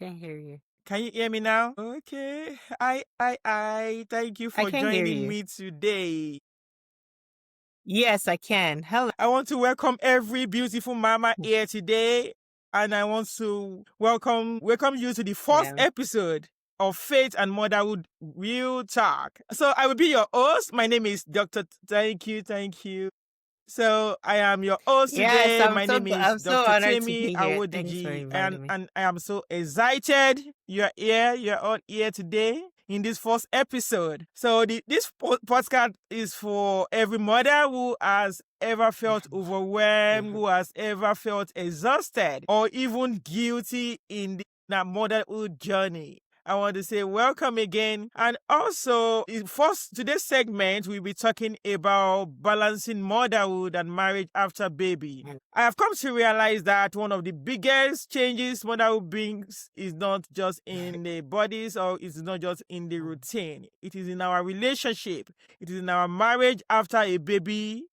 can't hear you. Can you hear me now? Okay. I. Thank you I for can't hear joining you. me today. Yes, I can. Hello. I want to welcome every beautiful mama here today, and I want to welcome you to the first Yeah. episode of Faith and Motherhood Real Talk. So I will be your host. My name is Dr. Thank you. So I am your host Yes, today. My name is I'm so Dr. honored to Temi be here. Thanks for Awodiji, inviting me. and I am so excited you're here. You're all here today in this first episode. So this podcast is for every mother who has ever felt overwhelmed, who has ever felt exhausted, or even guilty in that motherhood journey. I want to say welcome again. And also, first today's segment, we'll be talking about balancing motherhood and marriage after baby. I have come to realize that one of the biggest changes motherhood brings is not just in the bodies or it's not just in the routine. It is in our relationship. It is in our marriage after a baby.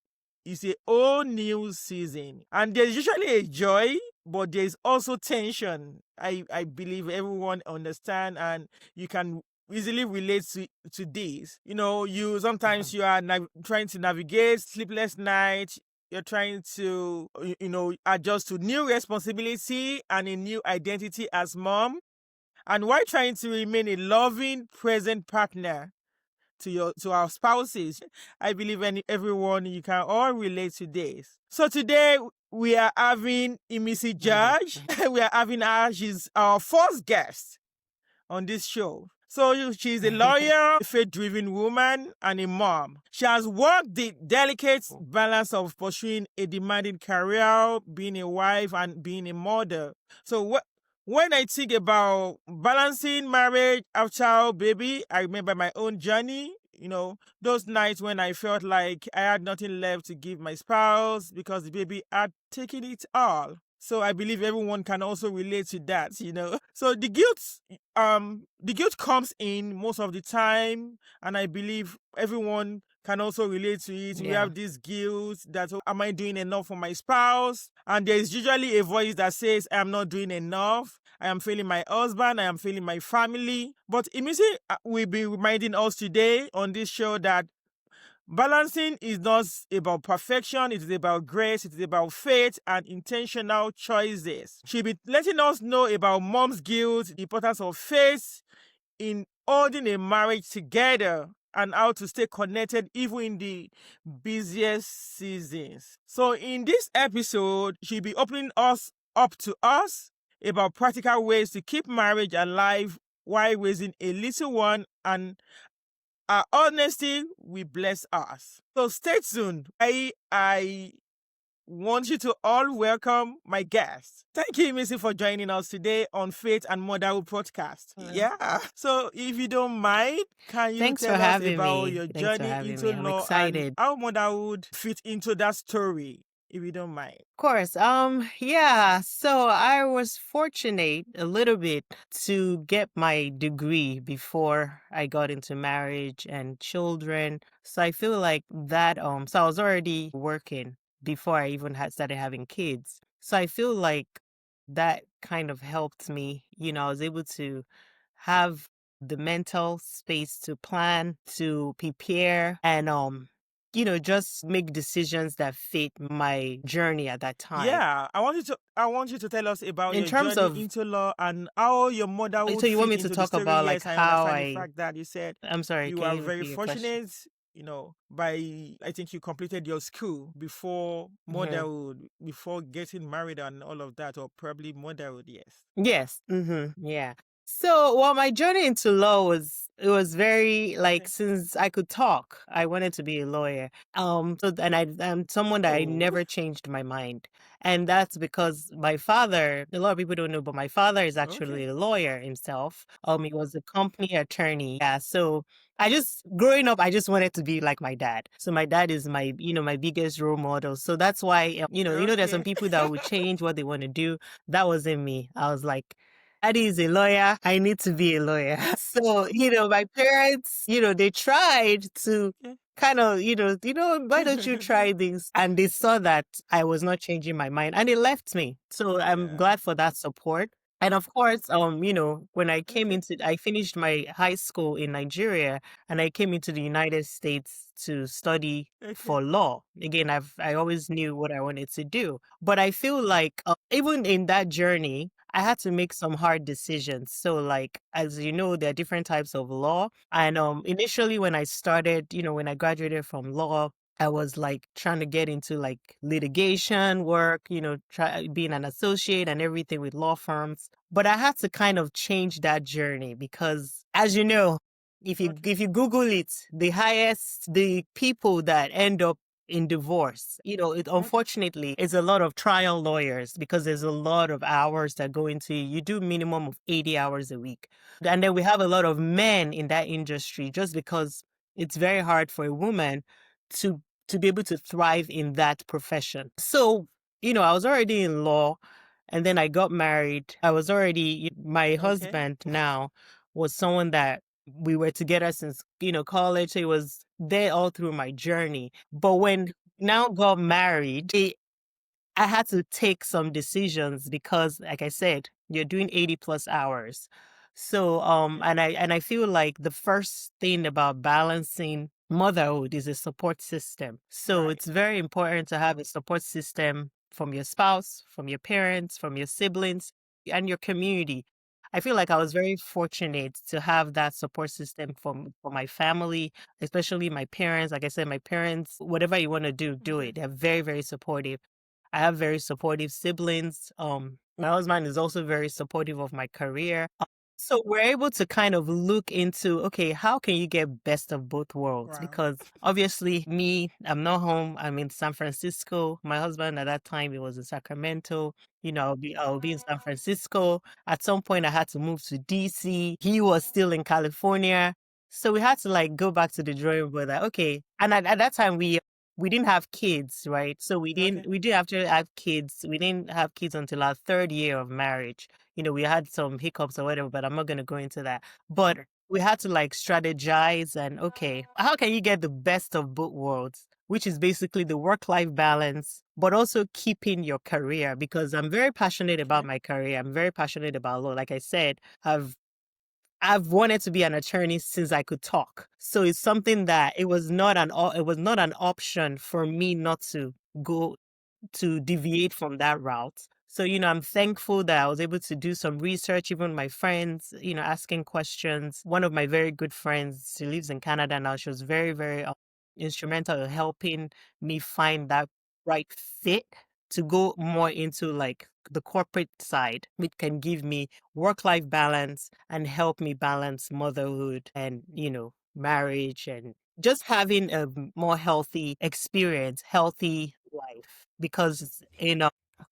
It's a whole new season. And there's usually a joy, but there's also tension. I believe everyone understand and you can easily relate to this. You sometimes you are trying to navigate sleepless nights. You're trying to adjust to new responsibility and a new identity as mom, and while trying to remain a loving present partner to our spouses. I believe everyone, you can all relate to this. So today we are having Imisi George. We are having her. She's our first guest on this show. So she's a lawyer, a faith-driven woman, and a mom. She has worked the delicate balance of pursuing a demanding career, being a wife, and being a mother. So when I think about balancing marriage after baby, I remember my own journey. Those nights when I felt like I had nothing left to give my spouse because the baby had taken it all. So I believe everyone can also relate to that. So the guilt comes in most of the time, and I believe everyone can also relate to it. We Yeah. have this guilt that, oh, am I doing enough for my spouse? And there is usually a voice that says, I am not doing enough. I am failing my husband. I am failing my family. But Imisi will be reminding us today on this show that balancing is not about perfection, it is about grace, it is about faith and intentional choices. She'll be letting us know about mom's guilt, the importance of faith in holding a marriage together, and how to stay connected even in the busiest seasons. So in this episode, she'll be opening us up to us about practical ways to keep marriage alive while raising a little one, and our honesty will bless us. So stay tuned. I want you to all welcome my guest. Thank you, Missy, for joining us today on Faith and Motherhood podcast. Yeah. So if you don't mind, can you Thanks for tell us having about me. your Thanks for journey having into me. I'm law and excited. how motherhood fit into that story, if you don't mind? Of course. Yeah. So I was fortunate a little bit to get my degree before I got into marriage and children. So I feel like that, so I was already working before I even had started having kids. So I feel like that kind of helped me. I was able to have the mental space to plan, to prepare, and just make decisions that fit my journey at that time. Yeah, I want you to tell us about In your terms journey of, into law and how your so motherhood you want fit me to into the talk story. about like Yes, I how understand the fact that you said I'm sorry, you can are you very repeat your question? fortunate, by I think you completed your school before hmm motherhood, before getting married and all of that, or probably motherhood, yes. Yes. Yeah. So, well, my journey into law it was very like Okay. since I could talk, I wanted to be a lawyer. I'm someone that I Oh, never changed my mind, and that's because my father. A lot of people don't know, but my father is okay. actually a lawyer himself. He was a company attorney. Yeah. So growing up, I just wanted to be like my dad. So my dad is my biggest role model. So that's why, there's some Okay. people that would change what they want to do. That wasn't me. I was like, Daddy is a lawyer. I need to be a lawyer. So, my parents, they tried to Okay. kind of, why don't you try this? And they saw that I was not changing my mind and they left me. So I'm Yeah. glad for that support. And of course, when Okay. I finished my high school in Nigeria and I came into the United States to study Okay. for law. Again, I always knew what I wanted to do. But I feel like even in that journey, I had to make some hard decisions. So like, as you know, there are different types of law. And initially when I started, when I graduated from law, I was like trying to get into like litigation work, try being an associate and everything with law firms. But I had to kind of change that journey because, as you know, Okay. if you Google it, the people that end up in divorce, it Okay. unfortunately is a lot of trial lawyers because there's a lot of hours that go into you do minimum of 80 hours a week. And then we have a lot of men in that industry just because it's very hard for a woman to be able to thrive in that profession. So, I was already in law and then I got married. I was already, my Okay. husband now was someone that we were together since, college. So he was there all through my journey. But when now got married, I had to take some decisions because, like I said, you're doing 80 plus hours. So, Okay. and I feel like the first thing about balancing motherhood is a support system. So Right. it's very important to have a support system from your spouse, from your parents, from your siblings, and your community. I feel like I was very fortunate to have that support system for my family, especially my parents. Like I said, my parents, whatever you want to do, do Okay. it. They're very, very supportive. I have very supportive siblings. My husband is also very supportive of my career. So we're able to kind of look into, okay, how can you get best of both worlds? Wow. Because obviously me, I'm not home. I'm in San Francisco. My husband at that time, he was in Sacramento. I'll be in San Francisco. At some point I had to move to DC. He was still in California. So we had to like go back to the drawing board like, okay. And at that time we didn't have kids, right? So Okay. we did actually have kids. We didn't have kids until our third year of marriage. We had some hiccups or whatever, but I'm not going to go into that. But we had to like strategize and, okay, how can you get the best of both worlds? Which is basically the work-life balance, but also keeping your career because I'm very passionate about Okay. my career. I'm very passionate about law. Like I said, I've wanted to be an attorney since I could talk. So it's something that it was not an option for me not to go to deviate from that route. So, I'm thankful that I was able to do some research, even my friends, asking questions. One of my very good friends, she lives in Canada now. She was very, very instrumental in helping me find that right fit to go more into like the corporate side, which can give me work life balance and help me balance motherhood and, marriage and just having a more healthy experience, healthy life. Because,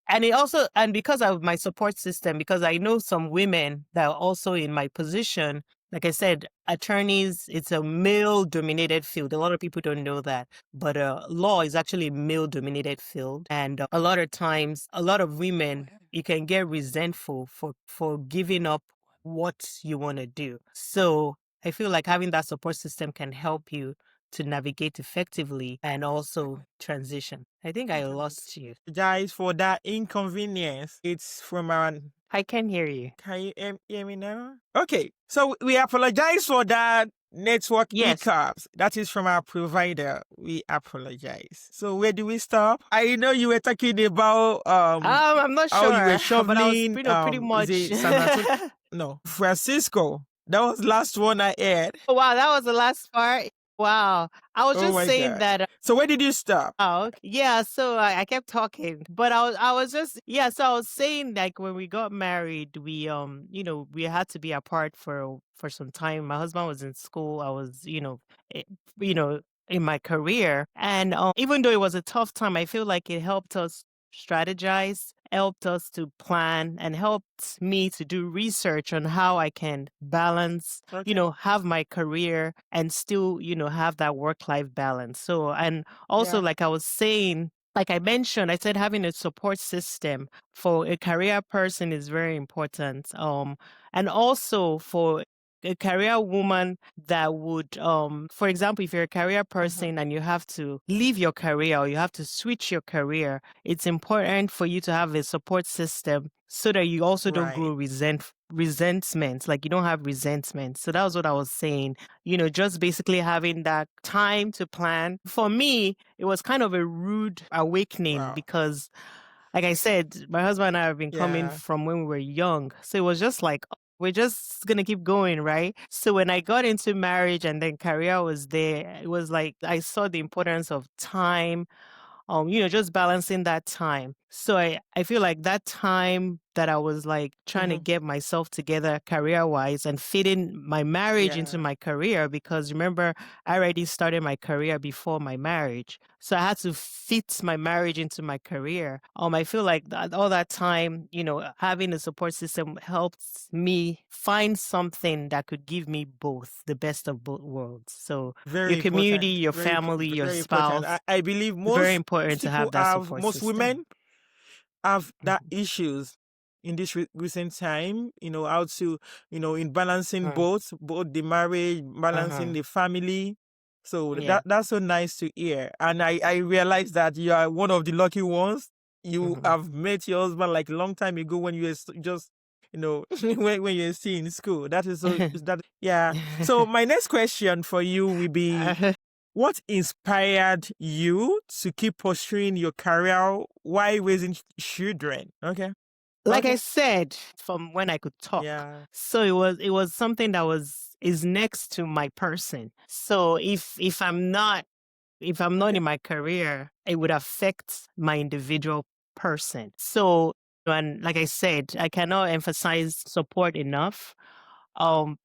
and it also, and because of my support system, because I know some women that are also in my position, like I said, attorneys, it's a male dominated field. A lot of people don't know that, but law is actually a male dominated field. And a lot of times, a lot of women, you can get resentful for giving up what you want to do. So I feel like having that support system can help you to navigate effectively and also transition. I think I lost you. Apologize for that inconvenience. It's from our. I can hear you. Can you hear me now? Okay. So we apologize for that network Yes. hiccups. That is from our provider. We apologize. So where do we stop? I know you were talking about I'm not how you were sure, but I was, shoveling pretty is much. it San Antonio? No, Francisco. That was last one I had. Oh, wow, that was the last part. Wow. I was Oh just my saying god. that. So where did you stop? Oh, okay. Yeah. So I kept talking, but I was just, yeah. So I was saying like when we got married, we had to be apart for some time. My husband was in school. I was, eh, you know, in my career, and even though it was a tough time, I feel like it helped us strategize, helped us to plan, and helped me to do research on how I can balance, Okay. have my career and still, have that work life balance. So, and also, Yeah. like I was saying, like I mentioned, I said having a support system for a career person is very important. And also for a career woman that would, for example, if you're a career person and you have to leave your career or you have to switch your career, it's important for you to have a support system so that you also don't Right. grow resentment, like you don't have resentment. So that was what I was saying, just basically having that time to plan. For me, it was kind of a rude awakening Wow. because, like I said, my husband and I have been coming Yeah. from when we were young. So it was just like, we're just going to keep going, right? So when I got into marriage and then career was there, it was like I saw the importance of time, just balancing that time. So I feel like that time that I was like trying to get myself together career wise and fitting my marriage into Yeah. my career, because remember, I already started my career before my marriage. So I had to fit my marriage into my career. I feel like all that time, having a support system helped me find something that could give me both, the best of both worlds. So your Very community, important. your family, your Very important. spouse, I believe very most important to people have that support most system. women have that Mhm. issues in this recent time, how to, in balancing Mm. both the marriage, balancing Mhm. the family. So Yeah. that's so nice to hear. And I realize that you are one of the lucky ones. You Mhm. have met your husband like a long time ago when you were just, when you were still in school. That is so, that, yeah. So my next question for you will be, what inspired you to keep pursuing your career while raising children? Okay. Like I Okay. said, from when I could talk. Yeah. So it was something that is next to my person. So if I'm not Okay. in my career, it would affect my individual person. So, and like I said, I cannot emphasize support enough. Um,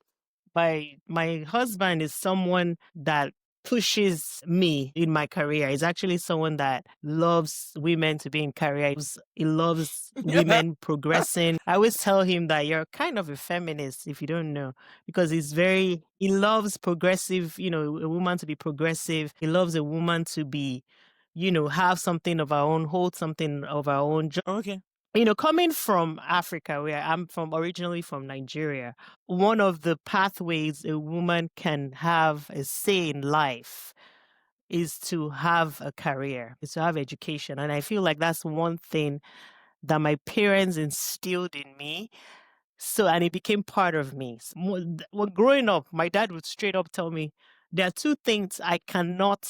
my husband is someone that pushes me in my career. He's actually someone that loves women to be in career. He loves women progressing. I always tell him that you're kind of a feminist if you don't know, because he loves progressive, a woman to be progressive. He loves a woman to be, have something of our own, hold something of our own. Okay. Coming from Africa, where I'm from, originally from Nigeria, one of the pathways a woman can have a say in life is to have a career, is to have education. And I feel like that's one thing that my parents instilled in me. So, and it became part of me. When growing up, my dad would straight up tell me, there are two things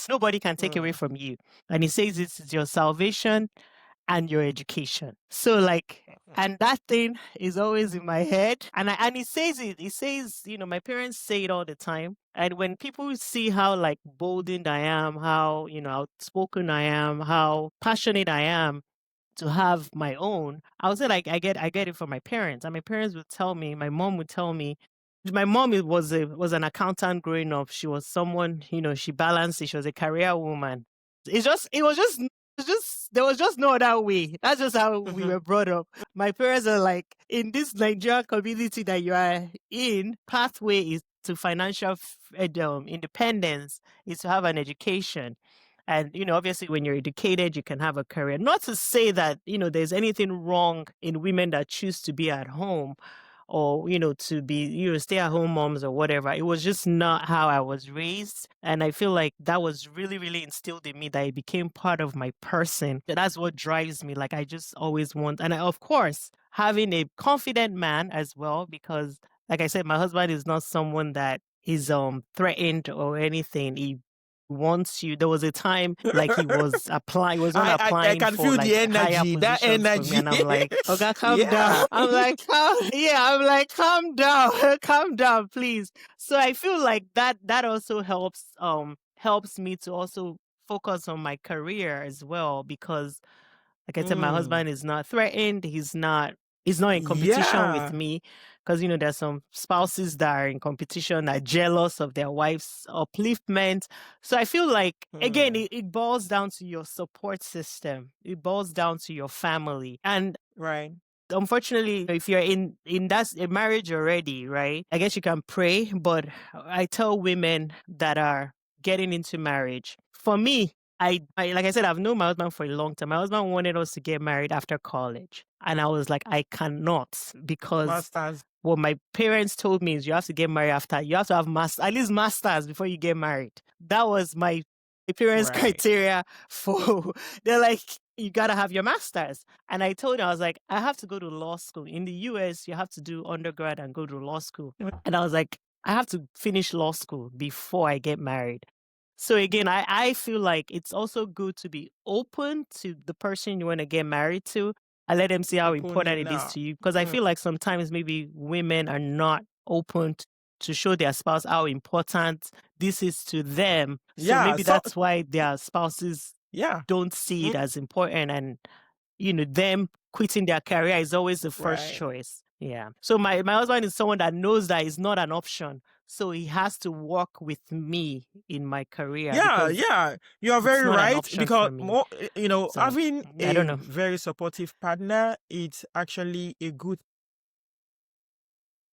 nobody can take away Mm. from you. And he says it's your salvation and your education. So like, and that thing is always in my head. And he says it. He says, my parents say it all the time. And when people see how like boldened I am, how, outspoken I am, how passionate I am to have my own, I would say like I get it from my parents. And my parents would tell me, my mom would tell me, my mom was an accountant growing up. She was someone, she balanced it. She was a career woman. There was just no other way. That's just how we were brought up. My parents are like, in this Nigerian community that you are in, pathway is to financial independence, is to have an education. And, obviously, when you're educated, you can have a career. Not to say that, there's anything wrong in women that choose to be at home or, to be, stay at home moms or whatever. It was just not how I was raised. And I feel like that was really, really instilled in me, that it became part of my person. That's what drives me. Like, I just always want, and of course, having a confident man as well, because like I said, my husband is not someone that is threatened or anything. He wants you. There was a time like he was on I applying can for feel the like higher energy. That positions for me, energy. and I'm like, okay, calm down. Yeah. I'm like, calm down, calm down, please. So I feel like that also helps me to also focus on my career as well, because like I said, my Mm. husband is not threatened. He's not in competition with Yeah. me, because there's some spouses that are in competition, are jealous of their wife's upliftment. So I feel like, again, Mm. it boils down to your support system. It boils down to your family. And Right. unfortunately, if you're in that a marriage already, right? I guess you can pray, but I tell women that are getting into marriage. For me, I like I said, I've known my husband for a long time. My husband wanted us to get married after college. And I was like, I cannot, because Masters. what my parents told me is you have to get married you have to have at least masters before you get married. That was my parents' Right. criteria for, they're like, you got to have your masters. And I told them, I was like, I have to go to law school. In the US, you have to do undergrad and go to law school. And I was like, I have to finish law school before I get married. So again, I feel like it's also good to be open to the person you want to get married to and let them see how important it is to you. Because I feel like sometimes maybe women are not open to show their spouse how important this is to them. So maybe that's why their spouses don't see it as important. And, them quitting their career is always the first choice. Yeah. So my husband is someone that knows that it's not an option. So he has to work with me in my career. Yeah. You are very right, because more, having a very supportive partner, it's actually a good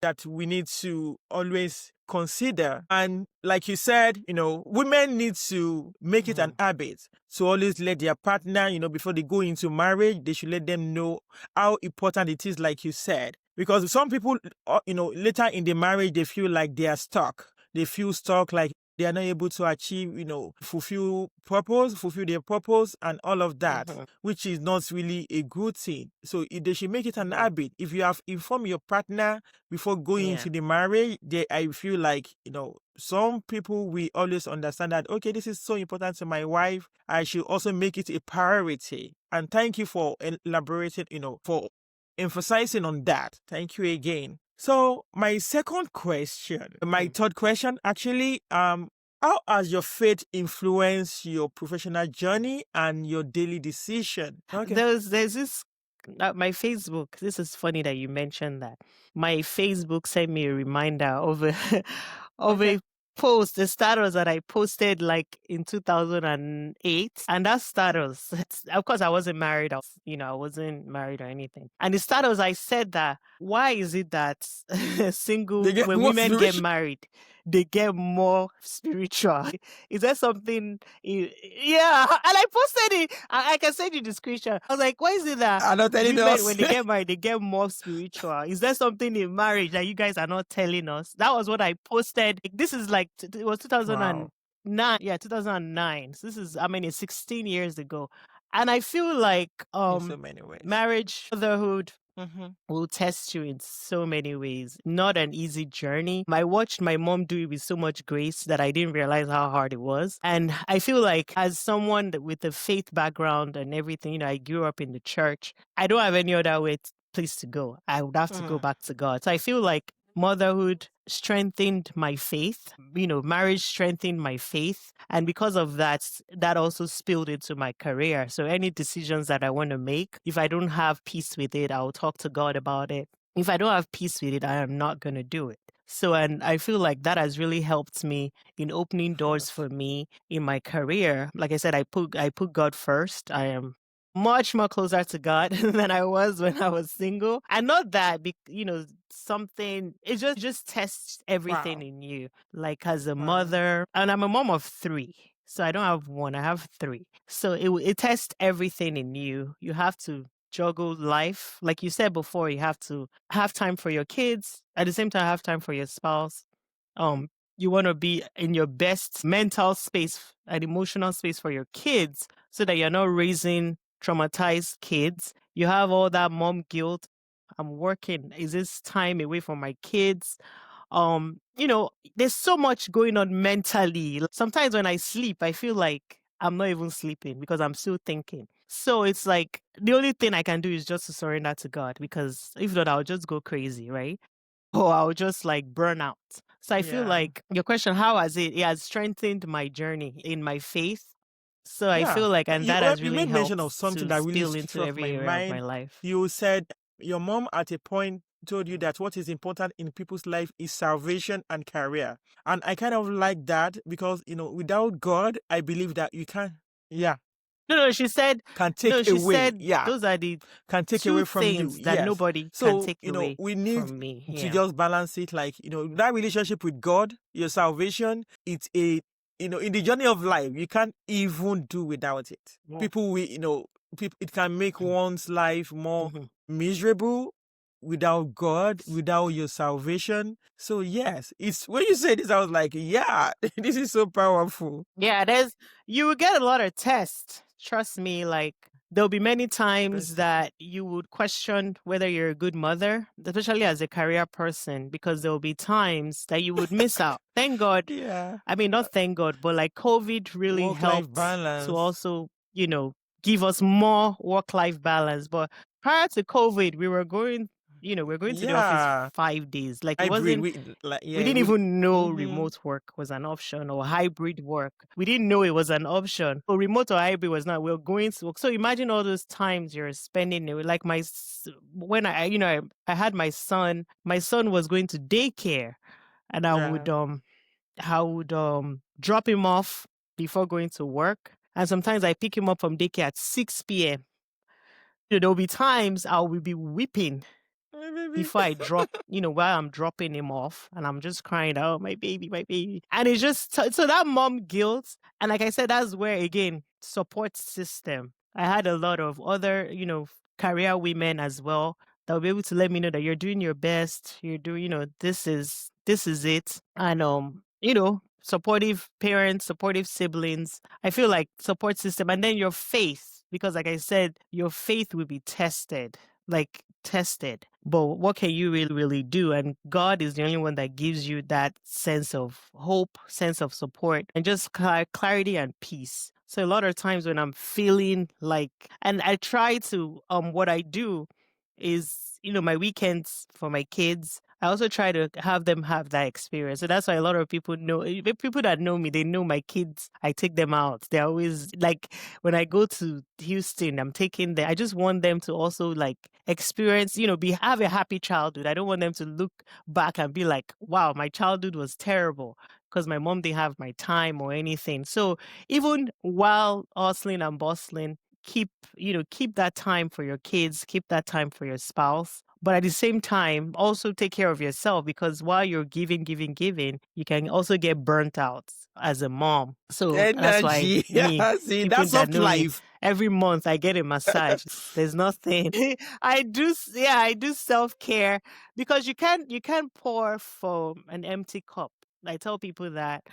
that we need to always consider. And like you said, women need to make it an habit to always let their partner, before they go into marriage, they should let them know how important it is, like you said. Because some people, later in the marriage, they feel like they are stuck. They feel stuck, like they are not able to achieve, fulfill their purpose and all of that, which is not really a good thing. So they should make it an habit. If you have informed your partner before going into the marriage, I feel like, some people will always understand that, okay, this is so important to my wife, I should also make it a priority. And thank you for elaborating, for emphasizing on that. Thank you again. So my second question, my third question actually, how has your faith influenced your professional journey and your daily decision? Okay. There's this my Facebook. This is funny that you mentioned that. My Facebook sent me a reminder of a a post, the status that I posted like in 2008. And that status, of course, I wasn't married. I wasn't married or anything. And the status, I said that, why is it that when women get married, they get more spiritual? Is there something? Yeah. And I posted it. I can send you the screenshot. I was like, why is it that women, when they get married, they get more spiritual? Is there something in marriage that you guys are not telling us? That was what I posted. This is like, it was 2009. Yeah, 2009. So this is, 16 years ago. And I feel like in so many ways, marriage, motherhood, will test you in so many ways. Not an easy journey. I watched my mom do it with so much grace that I didn't realize how hard it was. And I feel like, as someone with a faith background and everything, I grew up in the church. I don't have any other place to go. I would have to go back to God. So I feel like motherhood strengthened my faith. Marriage strengthened my faith. And because of that, that also spilled into my career. So any decisions that I want to make, if I don't have peace with it, I'll talk to God about it. If I don't have peace with it, I am not going to do it. So, and I feel like that has really helped me in opening doors for me in my career. Like I said, I put God first. I am much more closer to God than I was when I was single. And not that, something, it just tests everything in you. Like, as a mother, and I'm a mom of 3. So I don't have one, I have 3. So it tests everything in you. You have to juggle life. Like you said before, you have to have time for your kids, at the same time have time for your spouse. You want to be in your best mental space and emotional space for your kids, so that you're not raising traumatized kids. You have all that mom guilt. I'm working. Is this time away from my kids? There's so much going on mentally. Sometimes when I sleep, I feel like I'm not even sleeping because I'm still thinking. So it's like the only thing I can do is just to surrender to God, because if not, I'll just go crazy, right? Or I'll just like burn out. So I feel like your question, how has it has strengthened my journey in my faith. So I feel like, and that has really made helped mention of something to that really spill into struck every my area mind. of my life. You said your mom at a point told you that what is important in people's life is salvation and career. And I kind of like that, because, without God, I believe that you can't. Yeah. No, she said, Can take no, she away. said Yeah. those are the Can take 2 away from you. things that Yes. nobody So, can take away we need from me. to just balance it. Like, that relationship with God, your salvation, it's a, in the journey of life, you can't even do without it. People will, it can make one's life more Mhm. miserable without God, without your salvation. So yes, it's when you say this, I was like, yeah, this is so powerful. Yeah, you will get a lot of tests. Trust me, like there'll be many times Interesting. that you would question whether you're a good mother, especially as a career person, because there'll be times that you would miss out. Thank God. Yeah. I mean, not thank God, but like COVID really Work-life helped to balance. also, give us more work-life balance. But prior to COVID, we were going to the office Yeah. 5 days. Like it Hybrid. wasn't we didn't even know mm-hmm. remote work was an option or hybrid work. We didn't know it was an option. So remote or hybrid was not. We were going to work. So imagine all those times you're spending it. Like when I had my son. My son was going to daycare, and Yeah. I would drop him off before going to work, and sometimes I pick him up from daycare at 6 p.m. There'll be times I will be weeping My baby. before I drop, while I'm dropping him off and I'm just crying, oh, my baby, my baby. And it's just, so that mom guilt. And like I said, that's where, again, support system. I had a lot of other, career women as well that will be able to let me know that you're doing your best. You're doing, this is it. And, supportive parents, supportive siblings. I feel like support system. And then your faith, because like I said, your faith will be tested, like tested. But what can you really do? And God is the only one that gives you that sense of hope, sense of support, and just clarity and peace. So a lot of times when I'm feeling like, and I try to, what I do is, my weekends for my kids, I also try to have them have that experience. So that's why a lot of people know, people that know me, they know my kids. I take them out. They're always like, when I go to Houston, I'm taking them. I just want them to also like experience, have a happy childhood. I don't want them to look back and be like, wow, my childhood was terrible because my mom didn't have my time or anything. So even while hustling and bustling, keep that time for your kids, keep that time for your spouse. But at the same time, also take care of yourself, because while you're giving, you can also get burnt out as a mom. So that's why Energy. me, Yeah. See, people that's that soft know me, life. every month I get a massage. There's nothing. I do self-care, because you can't pour from an empty cup. I tell people that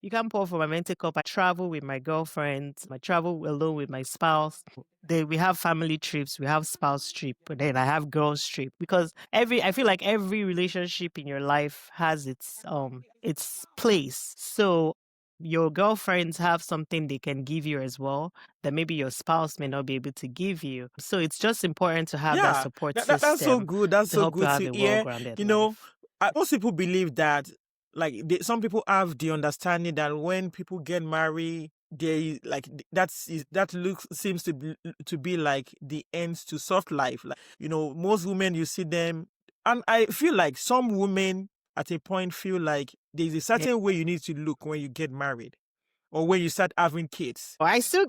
you can't pour from an empty cup. I travel with my girlfriends. I travel alone with my spouse. We have family trips, we have spouse trip, but then I have girls trip, because I feel like every relationship in your life has its place. So your girlfriends have something they can give you as well that maybe your spouse may not be able to give you. So it's just important to have that Yeah. support That's so system good. That's to so help you good have to a hear. well-grounded You know, life. most people believe that, like, some people have the understanding that when people get married, they like that looks seems to be like the end to soft life. Like, most women, you see them, and I feel like some women at a point feel like there's a Yeah. certain way you need to look when you get married or when you start having kids. I still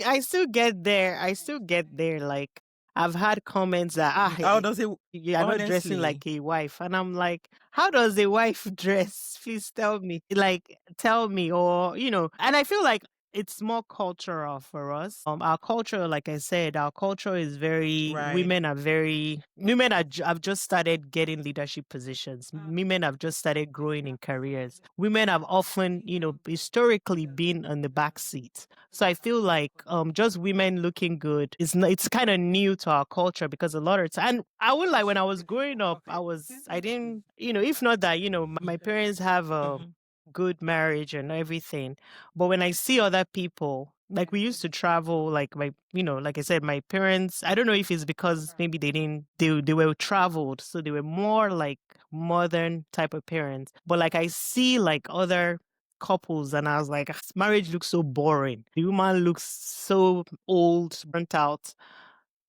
get there. I still get there. Like I've had comments that How does it? you are not dressing Honestly, like a wife, and I'm like, how does a wife dress? Please tell me. Like tell me, or And I feel like it's more cultural for us. Our culture, like I said, our culture is very right? women have just started getting leadership positions. Women have just started growing in careers. Women have often, historically been on the back seat. So I feel like just women looking good it's kind of new to our culture, because a lot of time, and I would like, when I was growing up, I didn't, if not that, my parents have a Mhm. good marriage and everything. But when I see other people, like we used to travel, like like I said, my parents, I don't know if it's because maybe they were traveled, so they were more like modern type of parents. But like I see like other couples, and I was like, "Ah, marriage looks so boring. The woman looks so old, burnt out,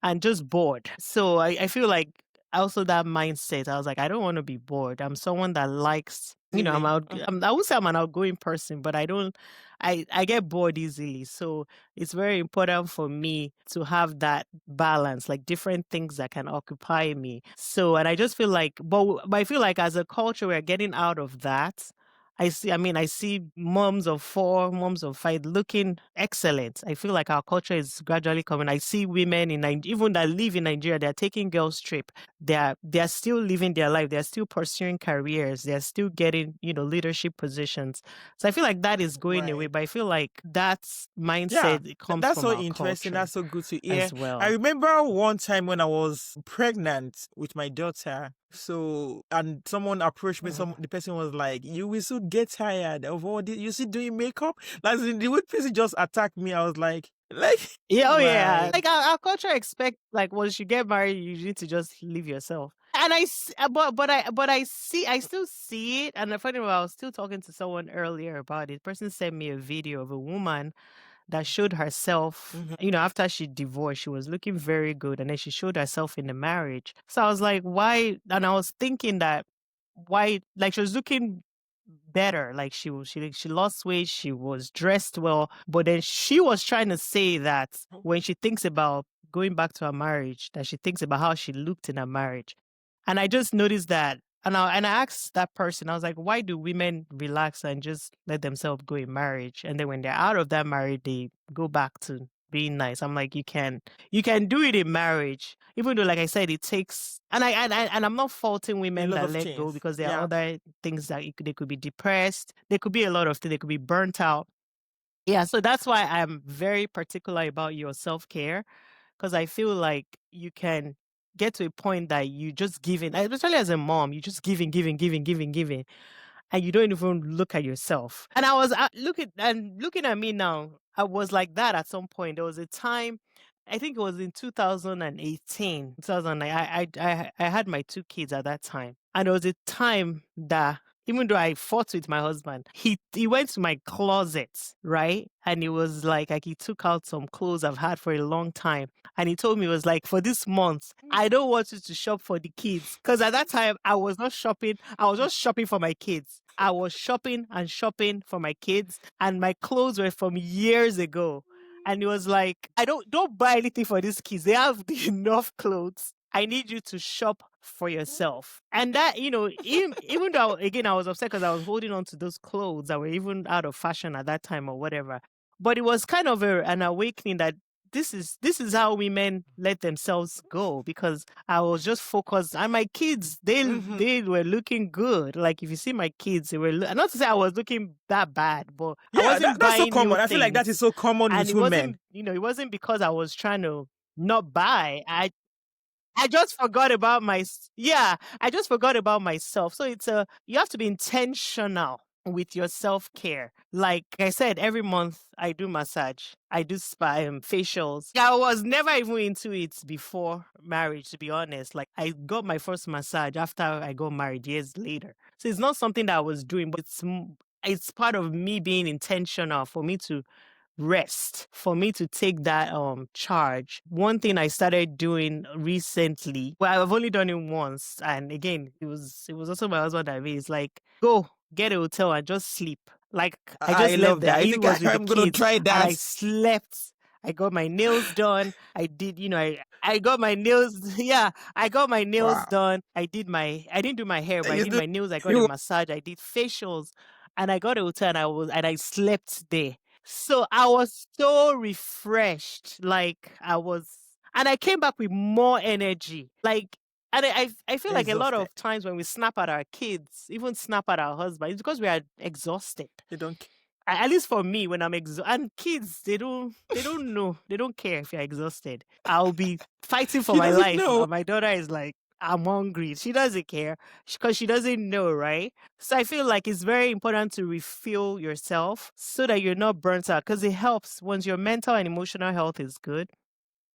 and just bored." So I feel like also that mindset, I was like, I don't want to be bored. I'm someone that likes, Easily. I would say I'm an outgoing person, but I get bored easily. So it's very important for me to have that balance, like different things that can occupy me. So, and I just feel like, but I feel like as a culture, we're getting out of that. I see moms of 4, moms of 5 looking excellent. I feel like our culture is gradually coming. I see women even that live in Nigeria, they're taking girls trip. They're still living their life. They're still pursuing careers. They're still getting, leadership positions. So I feel like that is going away, Right. but I feel like that Yeah, mindset, it comes that's from so our interesting. culture That's so good to hear. as I well. remember one time when I was pregnant with my daughter. So, and someone approached me. The person was like, "You will soon get tired of all this. You see, doing makeup." Like the way person just attacked me. I was like, Yeah, oh yeah. my, Like our culture expect like once you get married, you need to just live yourself. And I still see it. And the funny, I was still talking to someone earlier about it. The person sent me a video of a woman that showed herself, Mhm. after she divorced, she was looking very good, and then she showed herself in the marriage. So I was like, why? And I was thinking that why, like she was looking better, like she lost weight, she was dressed well, but then she was trying to say that when she thinks about going back to her marriage, that she thinks about how she looked in her marriage. And I just noticed that. And I asked that person, I was like, why do women relax and just let themselves go in marriage? And then when they're out of that marriage, they go back to being nice. I'm like, you can do it in marriage, even though, like I said, it takes. And I'm not faulting A women lot that of let go, things. because there are Yeah. other things that they could be depressed. There could be a lot of things. They could be burnt out. Yeah, so that's why I'm very particular about your self care, because I feel like you can get to a point that you just giving, especially as a mom, you just giving, giving, giving, giving, giving, and you don't even look at yourself. And I was looking at me now. I was like that at some point. There was a time, I think it was in 2018, 2000. I had my 2 kids at that time, and there was a time that even though I fought with my husband, he went to my closet, right, and he was like he took out some clothes I've had for a long time, and he told me, it was like, for this month, I don't want you to shop for the kids. Because at that time, I was not shopping. I was just shopping for my kids. I was shopping and shopping for my kids. And my clothes were from years ago. And he was like, don't buy anything for these kids. They have enough clothes. I need you to shop for yourself. And that, even though, again, I was upset because I was holding on to those clothes that were even out of fashion at that time or whatever. But it was kind of an awakening that this is how women let themselves go, because I was just focused, and my kids, Mhm. they were looking good. Like if you see my kids, they were not to say I was looking that bad, but I Yeah, wasn't that's so buying new common. I feel like that is things. so common And with women. it wasn't because I was trying to not buy. I just forgot about yeah, I just forgot about myself. So you have to be intentional with your self-care. Like I said, every month I do massage. I do spa facials. I was never even into it before marriage, to be honest. Like I got my first massage after I got married years later. So it's not something that I was doing, but it's part of me being intentional for me to rest, for me to take that charge. One thing I started doing recently, well, I've only done it once, and again, it was also my husband that made it's like, go get a hotel and just sleep. Like I I just left love there. that. I He think was with the I'm gonna kids try and that. I slept. I got my nails done. I did, I got my nails. Yeah, I got my nails Wow. done. I didn't do my hair, but I You did do. my nails. I got a You, massage. I did facials, and I got a hotel, and I slept there. So I was so refreshed. Like and I came back with more energy. Like, and I feel like a lot exhausted. of times when we snap at our kids, even snap at our husband, it's because we are exhausted. They don't. At least for me, when I'm exhausted, and kids, they don't know, they don't care if you're exhausted. I'll be fighting for He my doesn't life. know. And my daughter is like, I'm hungry. She doesn't care because she doesn't know, right? So I feel like it's very important to refuel yourself so that you're not burnt out, because it helps once your mental and emotional health is good.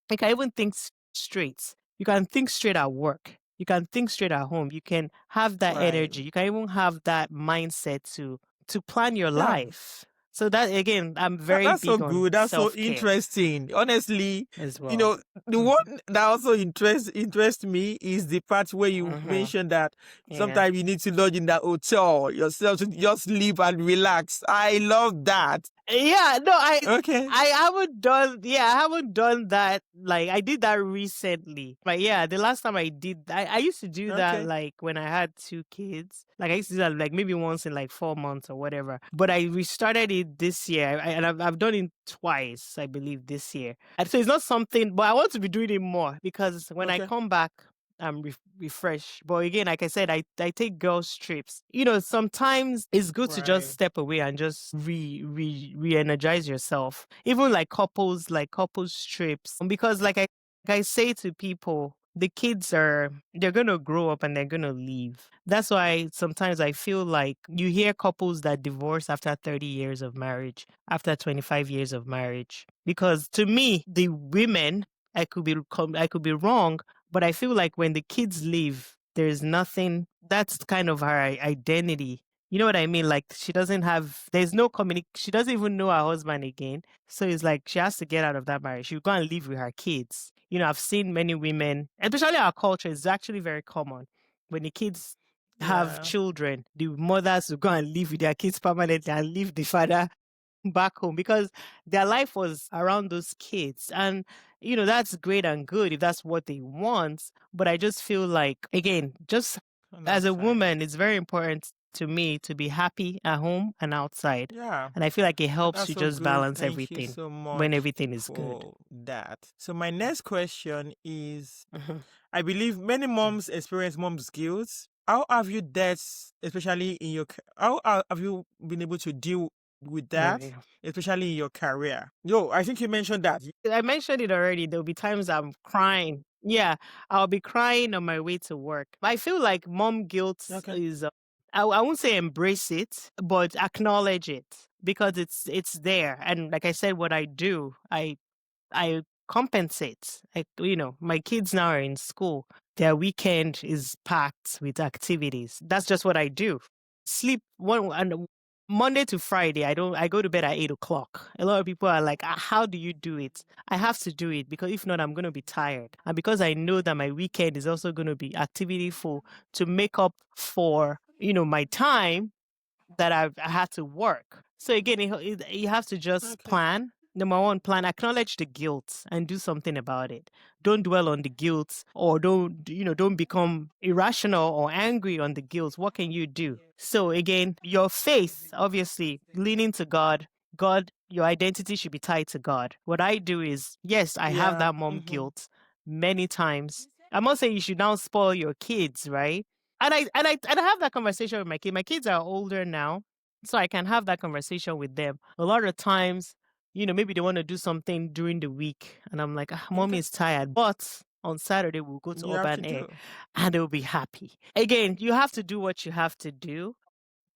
You can even think straight. You can think straight at work. You can think straight at home. You can have that Right. energy. You can even have that mindset to plan your Yeah. life. So that again, I'm very That's so big on good. That's so self-care interesting. Honestly, as you well. know, the one that also interests me is the part where you Mm-hmm. mentioned that Yeah. sometimes you need to lodge in that hotel yourself to just sleep and relax. I love that. Yeah, no, Okay. I haven't done I haven't done that. Like I did that recently. But yeah, the last time I did I used to do that Okay. like when I had two kids. Like I used to do that like maybe once in like 4 months or whatever. But I restarted it this year. And I've done it twice, I believe, this year. And so it's not something, but I want to be doing it more because when I Okay. come back, I'm refreshed. But again, like I said, I take girls trips. You know, sometimes it's good to just Right. step away and just re-energize yourself. Even like couples trips. Because like I say to people, the kids they're gonna grow up and they're gonna leave. That's why sometimes I feel like you hear couples that divorce after 30 years of marriage, after 25 years of marriage. Because to me, the women, I could be wrong, but I feel like when the kids leave, there's nothing, that's kind of her identity. You know what I mean? Like there's no she doesn't even know her husband again. So it's like she has to get out of that marriage. She'll go and live with her kids. You know, I've seen many women, especially our culture, is actually very common. When the kids have Yeah. children, the mothers will go and live with their kids permanently and leave the father back home because their life was around those kids. And, you know, that's great and good if that's what they want. But I just feel like, again, just On as a outside. woman, it's very important to me to be happy at home and outside. Yeah. And I feel like it helps That's you so just good. balance Thank you everything so when much everything is good. for that. So my next question is, Mhm. I believe many moms experience mom's guilt. How have you dealt, especially in your, have you been able to deal with that, Right. especially in your career? Yo, I think you mentioned that. I mentioned it already. There'll be times I'm crying. Yeah, I'll be crying on my way to work. I feel like mom guilt Okay. is, I won't say embrace it, but acknowledge it because it's there. And like I said, what I do, I compensate. Like, you know, my kids now are in school. Their weekend is packed with activities. That's just what I do. Sleep one and Monday to Friday. I go to bed at 8 o'clock. A lot of people are like, "Ah, how do you do it?" I have to do it because if not, I'm gonna be tired. And because I know that my weekend is also gonna be activity full to make up for, you know, my time that I had to work. So again, you have to just Okay. plan. Number one, plan, acknowledge the guilt and do something about it. Don't dwell on the guilt or don't become irrational or angry on the guilt. What can you do? So again, your faith, obviously, leaning to God. God, your identity should be tied to God. What I do is, yes, I have Yeah. that mom Mm-hmm. guilt many times. I'm not saying you should now spoil your kids, right? And I have that conversation with my kid. My kids are older now, so I can have that conversation with them. A lot of times, you know, maybe they want to do something during the week, and I'm like, mommy Okay. is tired, but on Saturday we'll go to You have to Urban Air, do. and they'll be happy. Again, you have to do what you have to do.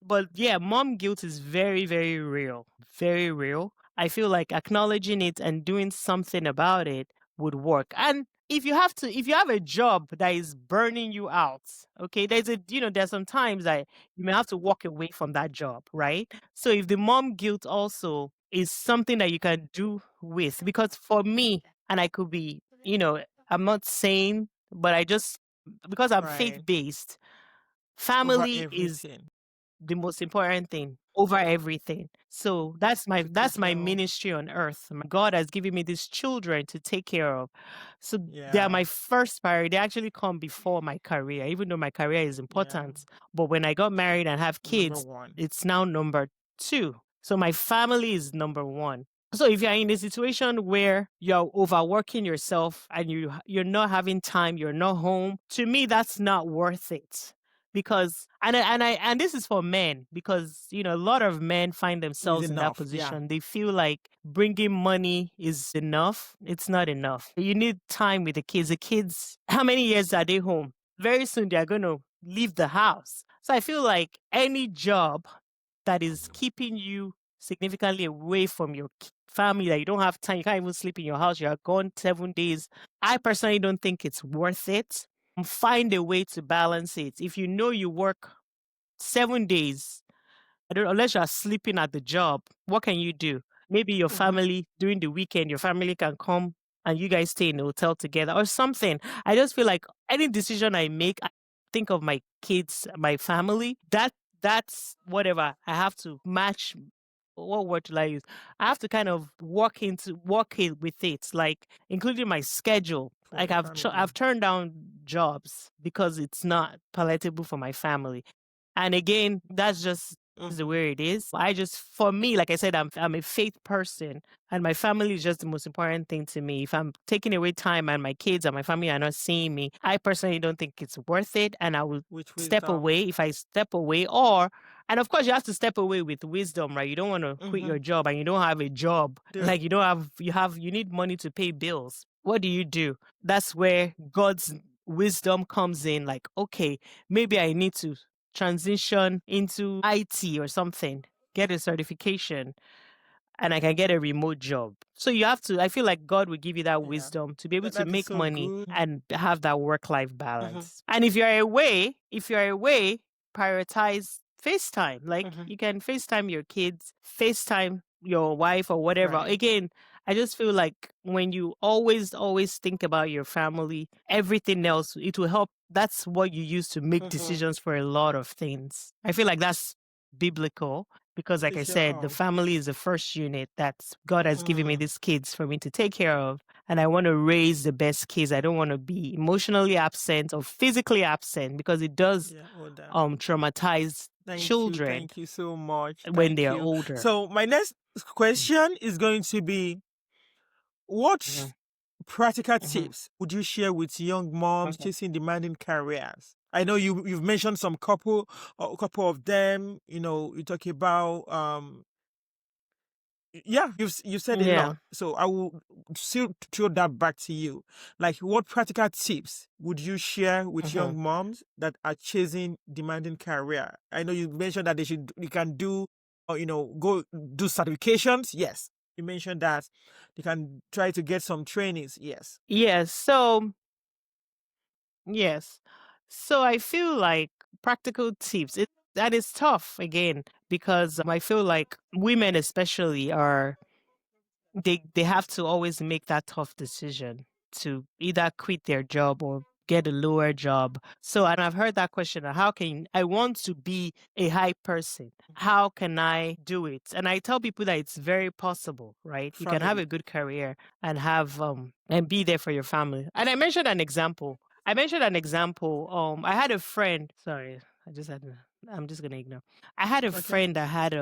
But yeah, mom guilt is very, very real. Very real. I feel like acknowledging it and doing something about it would work. And if you have a job that is burning you out, okay, there's some times that you may have to walk away from that job, right? So if the mom guilt also is something that you can do with, because for me, and I could be, I'm not saying, but because I'm faith Right. based, Over family is everything. the most important thing over everything. So To take that's my care of. ministry on earth. God has given me these children to take care of. So they are Yeah. my first priority. They actually come before my career, even though my career is Yeah. important. But when I got married and have Number kids, one. it's now number two. So my family is number one. So if you're in a situation where you're overworking yourself and you're not having time, you're not home, to me that's not worth it because and this is for men because a lot of men find Is themselves in that enough. Yeah. position. They feel like bringing money is enough. It's not enough. You need time with the kids, how many years are they home? Very soon they're going to leave the house. So I feel like any job that is keeping you significantly away from your family, that you don't have time, you can't even sleep in your house, you're gone 7 days, I personally don't think it's worth it. Find a way to balance it. If you know you work 7 days, don't know, unless you're sleeping at the job, what can you do? Maybe your family during the weekend, your family can come and you guys stay in a hotel together or something. I just feel like any decision I make, I think of my kids, my family. That's whatever. I have to match. What word will I use? I have to kind of walk in with it, like including my schedule. For Like the family. I've turned down jobs because it's not palatable for my family. And again, that's just the way it is. I just, for me, like I said, I'm a faith person, and my family is just the most important thing to me. If I'm taking away time and my kids and my family are not seeing me, I personally don't think it's worth it, and I will Which step wisdom? away if I step away. Or, and of course, you have to step away with wisdom, right? You don't want to quit your job and you don't have a job. Yeah. Like you need money to pay bills. What do you do? That's where God's wisdom comes in. Like, okay, maybe I need to transition into IT or something, get a certification, and I can get a remote job. So you have to, I feel like God will give you that Yeah. wisdom to be able to That is make so money good. and have that work life balance. And if you're away, prioritize FaceTime. Like you can FaceTime your kids, FaceTime your wife or whatever. Right. Again, I just feel like when you always think about your family, everything else, it will help. That's what you use to make decisions for a lot of things. I feel like that's biblical because, like I Take care said, the of. family is the first unit that God has given me these kids for me to take care of. And I want to raise the best kids. I don't want to be emotionally absent or physically absent because it does Yeah, all that. traumatize children Thank you so much. when Thank they are you. older. So my next question is going to be, what practical tips would you share with young moms chasing demanding careers? I know you've mentioned some couple, a couple of them. You know, you talk about yeah, you've said a Yeah. lot. So I will still throw that back to you. Like, what practical tips would you share with young moms that are chasing demanding career? I know you mentioned that you can do, or go do certifications. Yes, you mentioned that they can try to get some trainings. Yes. Yes. So, yes. So I feel like practical tips, that is tough again because I feel like women especially are they have to always make that tough decision to either quit their job or get a lower job. So, and I've heard that question, how can I want to be a high person? How can I do it? And I tell people that it's very possible, right? You can have Family. a good career and have and be there for your family. And I mentioned an example. I had a friend, sorry, I'm just gonna ignore. I had a Okay. friend that had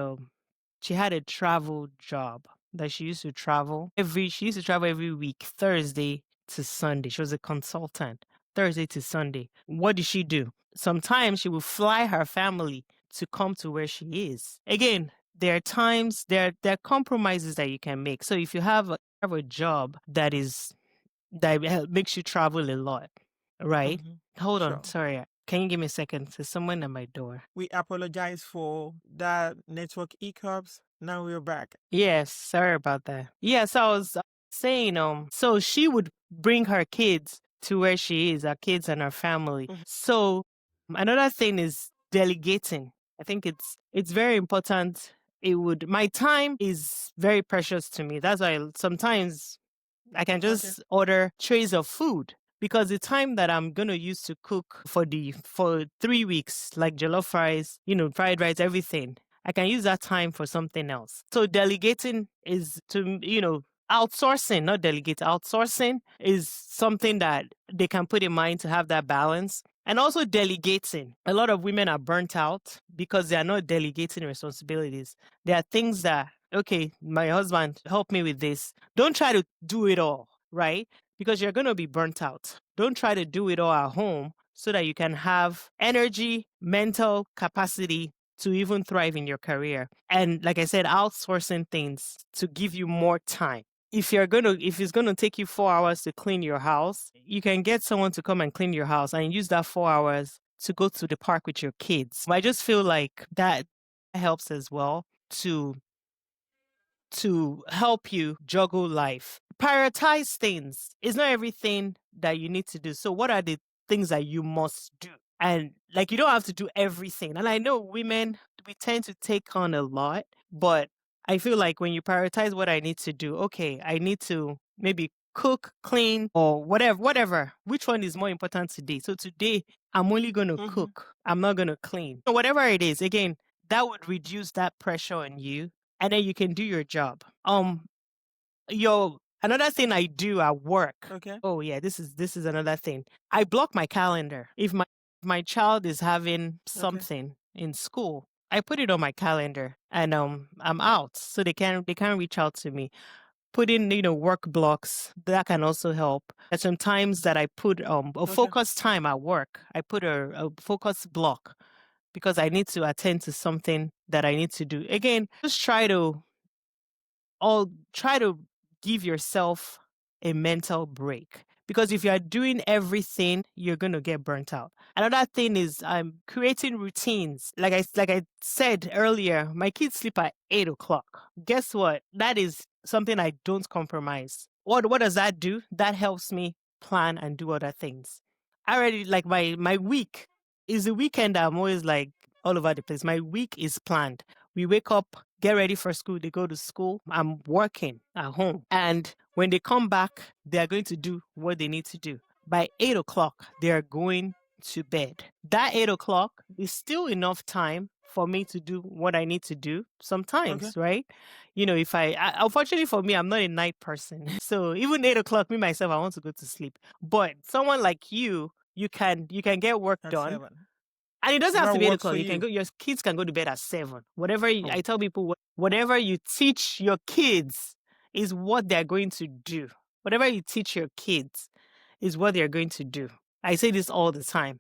she had a travel job that she used to travel every week, Thursday to Sunday. She was a consultant, Thursday to Sunday. What did she do? Sometimes she would fly her family to come to where she is. Again, there are times, there are compromises that you can make. So if you have a job that makes you travel a lot, right? Hold on, Sure. sorry. Can you give me a second? There's someone at my door. We apologize for that network hiccups. Now we're back. Yes, sorry about that. Yes, I was saying, so she would bring her kids to where she is, her kids and her family. So another thing is delegating. I think it's very important. My time is very precious to me. That's why sometimes I can Okay. just order trays of food because the time that I'm gonna use to cook for 3 weeks, like jollof rice, fried rice, everything, I can use that time for something else. So delegating is outsourcing, not delegate. Outsourcing is something that they can put in mind to have that balance. And also delegating. A lot of women are burnt out because they are not delegating responsibilities. There are things that, okay, my husband, help me with this. Don't try to do it all, right? Because you're going to be burnt out. Don't try to do it all at home so that you can have energy, mental capacity to even thrive in your career. And like I said, outsourcing things to give you more time. If it's gonna take you 4 hours to clean your house, you can get someone to come and clean your house and use that 4 hours to go to the park with your kids. I just feel like that helps as well to help you juggle life. Prioritize things. It's not everything that you need to do. So what are the things that you must do? And like, you don't have to do everything. And I know women, we tend to take on a lot, but I feel like when you prioritize what I need to do, okay, I need to maybe cook, clean, or whatever. Which one is more important today? So today, I'm only going to cook. I'm not going to clean. So whatever it is, again, that would reduce that pressure on you, and then you can do your job. Another thing I do at work. Okay. Oh yeah, this is another thing. I block my calendar. If my child is having something in school, I put it on my calendar, and I'm out, so they can't reach out to me. Put in, work blocks. That can also help. There's some times that I put a focus time at work. I put a focus block because I need to attend to something that I need to do. Again, just try to give yourself a mental break, because if you are doing everything, you're going to get burnt out. Another thing is creating routines. Like I said earlier, my kids sleep at 8 o'clock. Guess what? That is something I don't compromise. What does that do? That helps me plan and do other things. I already, like, my week is the weekend. I'm always like all over the place. My week is planned. We wake up, get ready for school, they go to school. I'm working at home. And when they come back, they are going to do what they need to do. By 8 o'clock, they are going to bed. That 8 o'clock is still enough time for me to do what I need to do sometimes, right? If unfortunately for me, I'm not a night person. So even 8 o'clock, me myself, I want to go to sleep. But someone like you can get work At done. 7. And it doesn't have What to be 8 works o'clock. for You can you? go. Your kids can go to bed at 7. Whatever I Oh. tell people, whatever you teach your kids is what they're going to do. Whatever you teach your kids is what they're going to do. I say this all the time.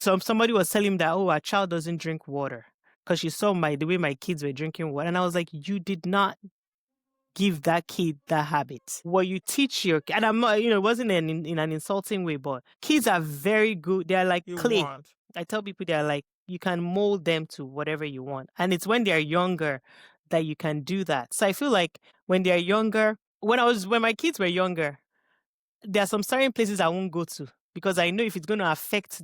So somebody was telling me that, oh, our child doesn't drink water because she saw the way my kids were drinking water, and I was like, you did not give that kid that habit. What you teach and I'm not, it wasn't in an insulting way, but kids are very good. They're like clay. I tell people they're like, you can mold them to whatever you want. And it's when they're younger that you can do that. So I feel like when they're younger, when my kids were younger, there are some certain places I won't go to because I know if it's going to affect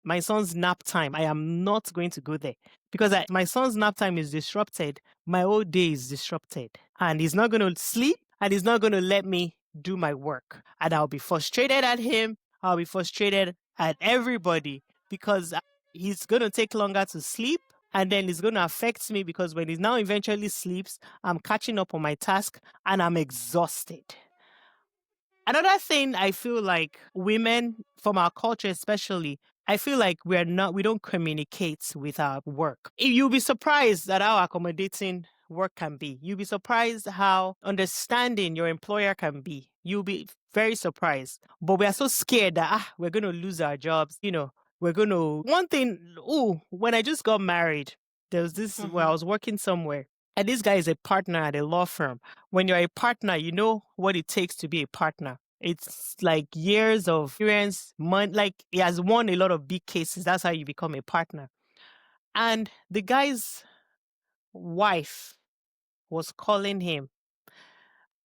my son's nap time, I am not going to go there because my son's nap time is disrupted. My whole day is disrupted, and he's not going to sleep, and he's not going to let me do my work. And I'll be frustrated at him. I'll be frustrated at everybody because he's going to take longer to sleep. And then it's going to affect me because when he now eventually sleeps, I'm catching up on my task and I'm exhausted. Another thing I feel like women from our culture especially, I feel like we don't communicate with our work. You'll be surprised at how accommodating work can be. You'll be surprised how understanding your employer can be. You'll be very surprised. But we are so scared that we're going to lose our jobs. One thing, when I just got married, there was this where I was working somewhere. And this guy is a partner at a law firm. When you're a partner, you know what it takes to be a partner. It's like years of experience, like he has won a lot of big cases. That's how you become a partner. And the guy's wife was calling him.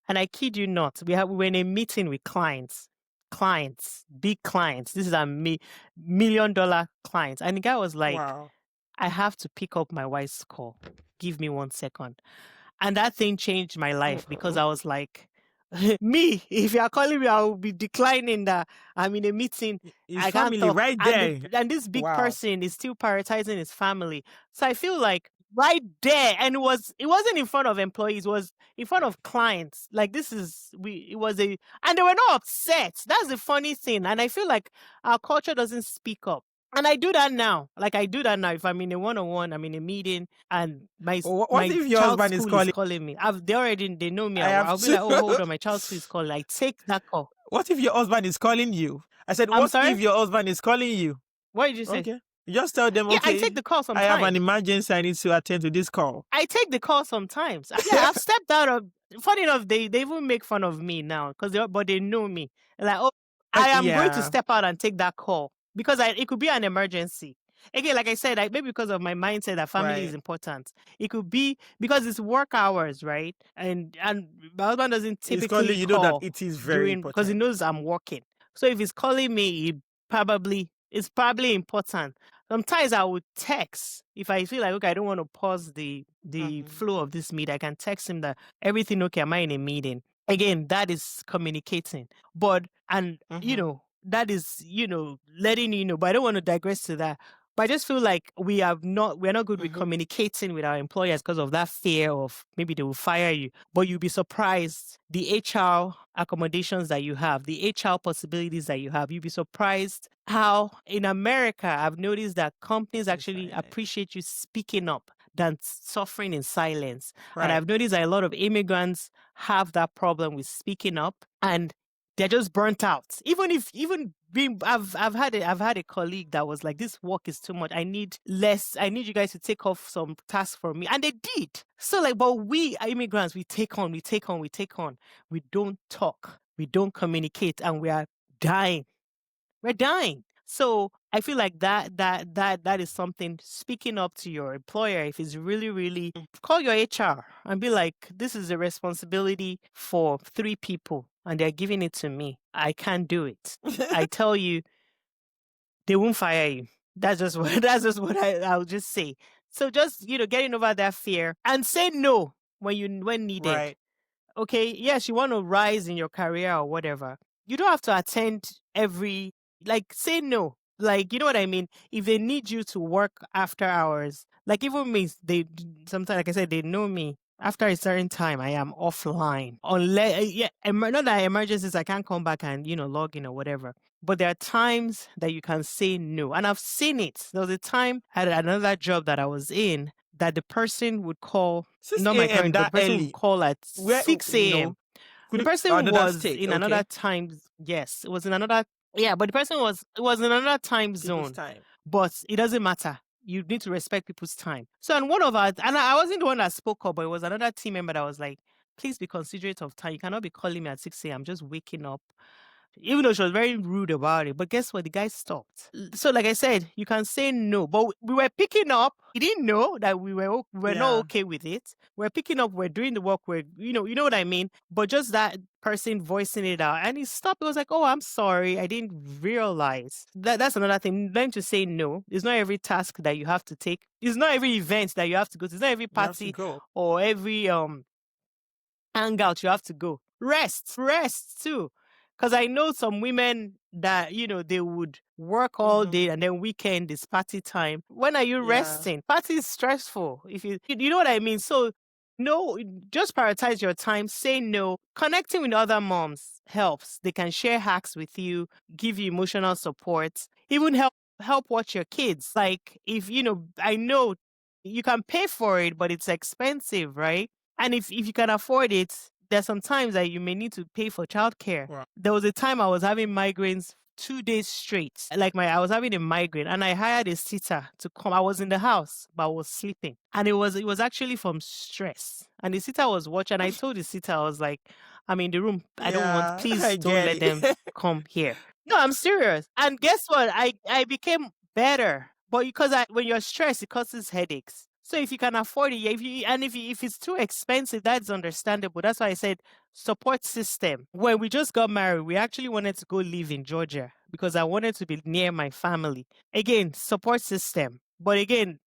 And I kid you not, we were in a meeting with clients, big clients. This is a $1 million clients. And the guy was like, Wow. I have to pick up my wife's call. Give me 1 second. And that thing changed my life because I was like, me, if you are calling me, I will be declining that I'm in a meeting. His I can't family talk. right there. And this big Wow. person is still prioritizing his family. So I feel like right there, and it wasn't in front of employees, it was in front of clients. Like and they were not upset. That's the funny thing. And I feel like our culture doesn't speak up. And I do that now. Like I do that now. If I'm in a one-on-one, I'm in a meeting, and my What if your child's husband is school is calling? calling me. They know me. I have I'll be to. like, oh, hold on, my child's school is calling. I take that call. What if your husband is calling you? I said, I'm what sorry? if your husband is calling you? What did you say? Okay. You just tell them, Yeah, okay, I take the call I have sometimes. an emergency. I need to attend to this call. I take the call sometimes. Yeah, I've stepped out of. Funny enough, they even make fun of me now but they know me. Like, oh, I am going to Yeah. step out and take that call because it could be an emergency. Again, like I said, maybe because of my mindset that family is Right. important. It could be because it's work hours, right? And my husband doesn't He's typically calling, you know that call it is very because he important. knows I'm working. So if he's calling me, he probably It's probably important. Sometimes I would text if I feel like, okay, I don't want to pause the flow of this meet. I can text him that everything okay. Am I in a meeting? Again, that is communicating. But and that is letting you know. But I don't want to digress to that. But I just feel like we're not good with communicating with our employers because of that fear of maybe they will fire you. But you'll be surprised the HR accommodations that you have, the HR possibilities that you have. You'll be surprised how in America, I've noticed that companies actually appreciate you speaking up than suffering in silence. And I've noticed that a lot of immigrants have that problem with speaking up and they're just burnt out. Even being, I've had a colleague that was like, this work is too much. I need you guys to take off some tasks from me. And they did. So like, but we immigrants, we take on. We don't talk. We don't communicate and we are dying. We're dying. So I feel like that is something, speaking up to your employer if it's really, really, call your HR and be like, this is a responsibility for 3 people and they're giving it to me. I can't do it. I tell you, they won't fire you. That's just what I'll just say. So just, getting over that fear and say no when needed. Okay, yes, you want to rise in your career or whatever. You don't have to attend every, like, say no. Like, you know what I mean? If they need you to work after hours, like even me, they sometimes, like I said, they know me. After a certain time, I am offline. Unless, not that emergencies, I can't come back and, log in or whatever. But there are times that you can say no. And I've seen it. There was a time at another job that I was in that the person would call, 6 not my a.m. current, but the that person would early. call at Where 6 a.m. could The it person another was state? in another Okay. time. Yes, it was in another. Yeah, but the person was in another time People's zone. time. But it doesn't matter. You need to respect people's time. So, and one of our, and I wasn't the one that spoke up, but it was another team member that was like, please be considerate of time. You cannot be calling me at 6 a.m. I'm just waking up. Even though she was very rude about it. But guess what? The guy stopped. So, like I said, you can say no. But we were picking up. He didn't know that we were not okay with it. We're picking up. We're doing the work. You know what I mean. But just that person voicing it out, and he stopped. It was like, oh, I'm sorry, I didn't realize. That's another thing. Learn to say no. It's not every task that you have to take. It's not every event that you have to go to. It's not every You have to party go. or every hangout you have to go. Rest too. Because I know some women that, they would work all day and then weekend is party time. When are you resting? Party is stressful. If you know what I mean? So no, just prioritize your time. Say no. Connecting with other moms helps. They can share hacks with you, give you emotional support, even help watch your kids. Like if I know you can pay for it, but it's expensive, right? And if you can afford it, there's some times that you may need to pay for childcare. Wow. There was a time I was having migraines 2 days straight. Like I was having a migraine and I hired a sitter to come. I was in the house, but I was sleeping. And it was actually from stress. And the sitter was watching. I told the sitter, I was like, I'm in the room. I don't want, I please don't get let it. them come here. No, I'm serious. And guess what? I became better. But because when you're stressed, it causes headaches. So if you can afford it, if it's too expensive, that's understandable. That's why I said support system. When we just got married, we actually wanted to go live in Georgia because I wanted to be near my family. Again, support system. But again,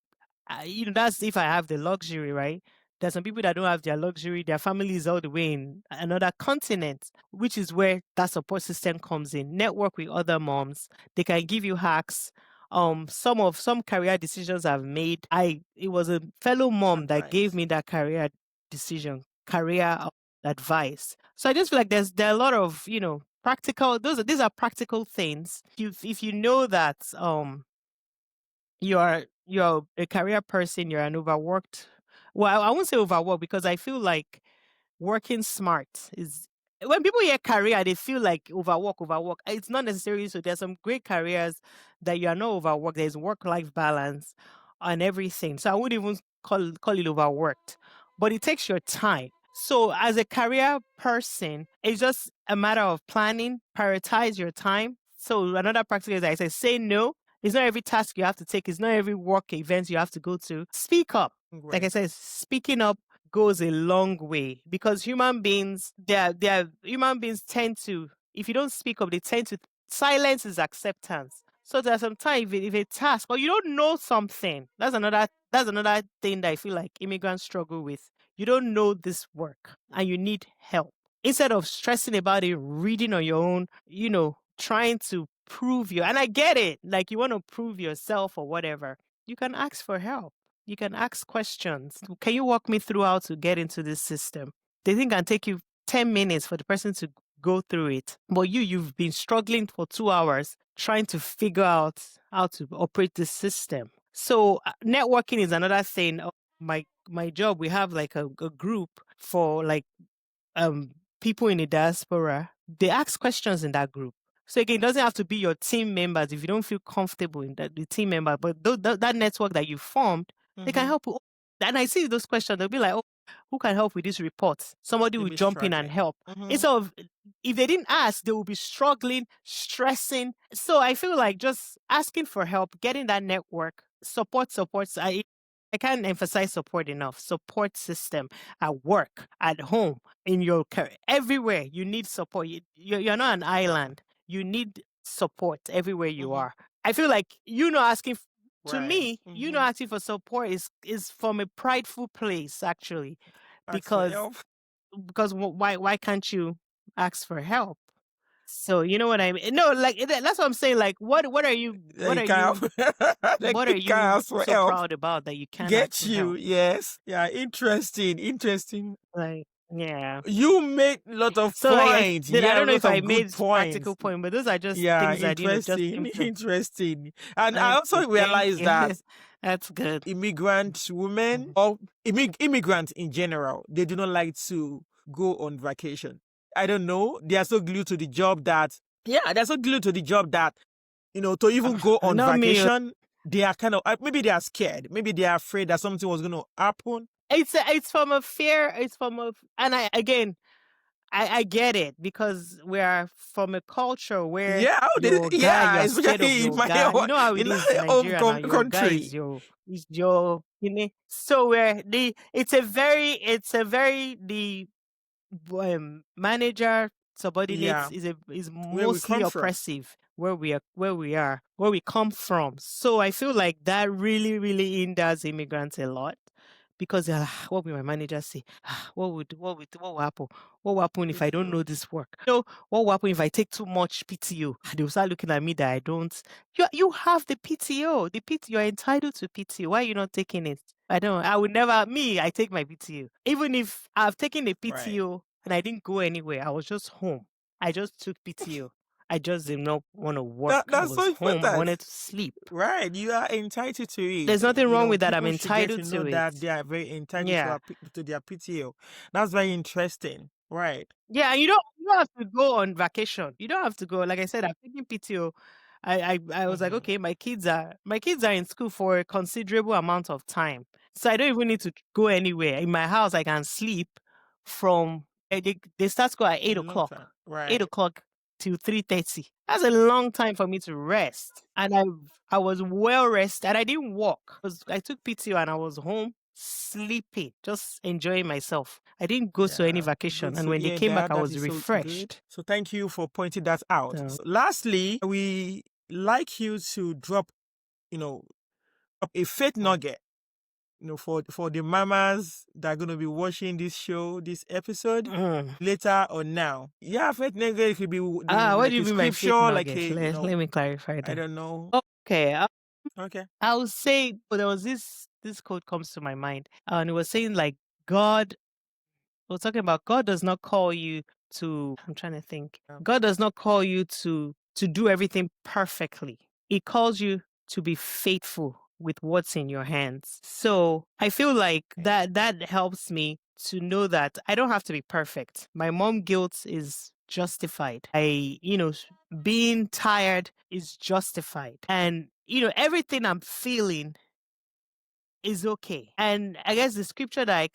that's if I have the luxury, right? There's some people that don't have their luxury. Their family is all the way in another continent, which is where that support system comes in. Network with other moms. They can give you hacks. Some career decisions I've made. It was a fellow mom that gave me that career decision, career advice. So I just feel like there are a lot of practical. These are practical things. If you know that you're a career person, you're an overworked. Well, I won't say overworked because I feel like working smart is when people hear career, they feel like overwork. It's not necessarily so. There's some great careers that you are not overworked. There's work-life balance and everything. So I wouldn't even call it overworked. But it takes your time. So as a career person, it's just a matter of planning, prioritize your time. So another practice is I say no. It's not every task you have to take. It's not every work event you have to go to. Speak up. Like I said, speaking up goes a long way because human beings, human beings tend to, if you don't speak up, they tend to, silence is acceptance. So there's some time if a task or you don't know something, that's another thing that I feel like immigrants struggle with. You don't know this work and you need help. Instead of stressing about it, reading on your own, trying to prove and I get it, like you want to prove yourself or whatever, you can ask for help. You can ask questions. Can you walk me through how to get into this system? They think it can take you 10 minutes for the person to go through it. But you've been struggling for 2 hours trying to figure out how to operate this system. So networking is another thing. My job, we have like a group for like people in the diaspora. They ask questions in that group. So again, it doesn't have to be your team members if you don't feel comfortable in the team member, but that network that you formed, they can help you. And I see those questions, they'll be like, oh, who can help with this report? Somebody They will be jump in and struggling. help. Instead of, if they didn't ask, they will be struggling, stressing. So I feel like just asking for help, getting that network, supports. I can't emphasize support enough. Support system at work, at home, in your career, everywhere you need support. You're not an island. You need support everywhere you are. I feel like asking to Right. me, asking for support is from a prideful place actually, Ask for because help. why can't you ask for help? So you know what I mean? No, like that's what I'm saying. Like what are you They can't. They what are can't you ask for so help. proud about that you can't ask Get for you? help? Yes. Yeah. Interesting. Like yeah. You made a lot of So like points. I Yeah, a don't know lot if I of good made points. practical point, but those are just Yeah, things that just interesting, came to. interesting. And I Okay, also thank realized that you. That's good. immigrant women or immigrants in general, they do not like to go on vacation. I don't know. They are so glued to the job that, they're so glued to the job that, to even go on Not me. vacation, they are kind of, maybe they are scared. Maybe they are afraid that something was going to happen. It's from a fear. It's from a and I get it because we are from a culture where Yeah, your guy, you yeah, are scared of especially in your my guy. You own, know how it in is in my home Nigeria now. Your guy country. is your so where it's a very the manager subordinates Yeah, is where we mostly come from. oppressive where we come from. So I feel like that really really hinders immigrants a lot because they're like, "Ah, what will my manager say? Ah, what will happen? What will happen if I don't know this work? What will happen if I take too much PTO? They will start looking at me that I don't. You have the PTO. The PTO, you're entitled to PTO. Why are you not taking it? I don't. I would never. Me, I take my PTO. Even if I've taken the Right. PTO and I didn't go anywhere, I was just home. I just took PTO. I just did not want to work. I That's so was home. I important. wanted to sleep. Right, you are entitled to it. There's nothing wrong with that. I'm People should get to entitled know to it. that they are very entitled to Yeah. to their PTO. That's very interesting. Right. Yeah, and you don't have to go on vacation. You don't have to go. Like I said, I'm taking PTO. I was like, okay, my kids are in school for a considerable amount of time. So I don't even need to go anywhere. In my house, I can sleep from they start school at A eight long time. o'clock. Eight Right. o'clock till 3:30. That's a long time for me to rest. And I was well rested and I didn't walk. I took PTO and I was home sleeping, just enjoying myself. I didn't go to any Yeah. Good vacation. And to when they hear came back, that. I That was is so good. refreshed. So thank you for pointing that out. So, So lastly, we like you to drop, a faith nugget, for the mamas that are going to be watching this show, this episode later or now. Yeah, faith nugget could be what do like you a mean by faith scripture, like nugget? a, Let me clarify I that. don't know. Okay. Okay. I would say, but there was this quote comes to my mind, and it was saying like God. We're talking about God does not call you to. I'm trying to think. God does not call you to do everything perfectly. He calls you to be faithful with what's in your hands. So I feel like that helps me to know that I don't have to be perfect. My mom guilt is justified. Being tired is justified. And everything I'm feeling is okay. And I guess the scripture that I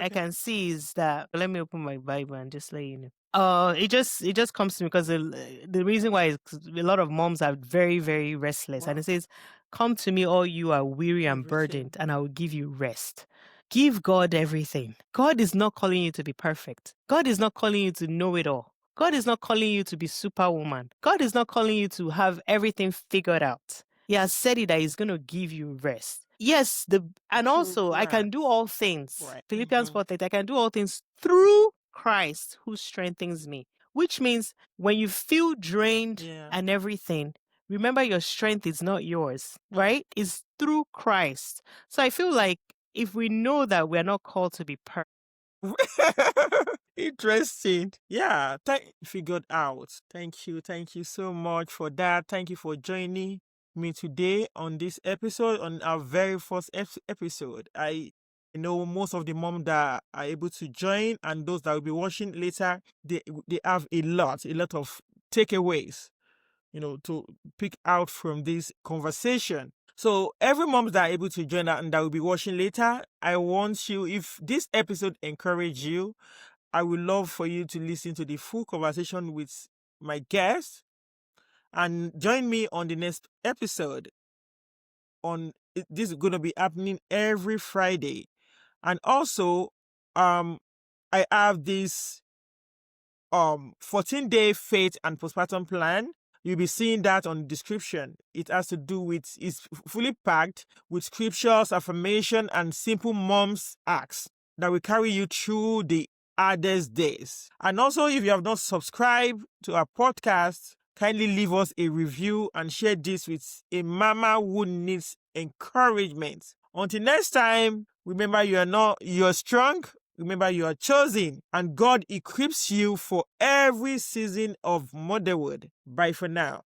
can see is that, let me open my Bible and just let you know. It just comes to me because the reason why is 'cause a lot of moms are very very restless, and it says, "Come to me, all you are weary and burdened, and I will give you rest." Give God everything. God is not calling you to be perfect. God is not calling you to know it all. God is not calling you to be superwoman. God is not calling you to have everything figured out. He has said it that he's going to give you rest. Yes, and Through also I can do Christ. all things. Right. Philippians 4:30, I can do all things through Christ who strengthens me. Which means when you feel drained Yeah. and everything, remember your strength is not yours, right? It's through Christ. So I feel like if we know that we're not called to be perfect. Interesting. Yeah, figured out. Thank you. Thank you so much for that. Thank you for joining me today on this episode, on our very first episode. I know most of the moms that are able to join and those that will be watching later, they have a lot of takeaways, to pick out from this conversation. So every mom that are able to join and that will be watching later, I want you, if this episode encourage you, I would love for you to listen to the full conversation with my guest and join me on the next episode. This is going to be happening every Friday. And also, I have this 14-day faith and postpartum plan. You'll be seeing that on the description. It has to do with, it's fully packed with scriptures, affirmation, and simple mom's acts that will carry you through the hardest days. And also, if you have not subscribed to our podcast, kindly leave us a review and share this with a mama who needs encouragement. Until next time, remember you're strong. Remember, you are chosen, and God equips you for every season of motherhood. Bye for now.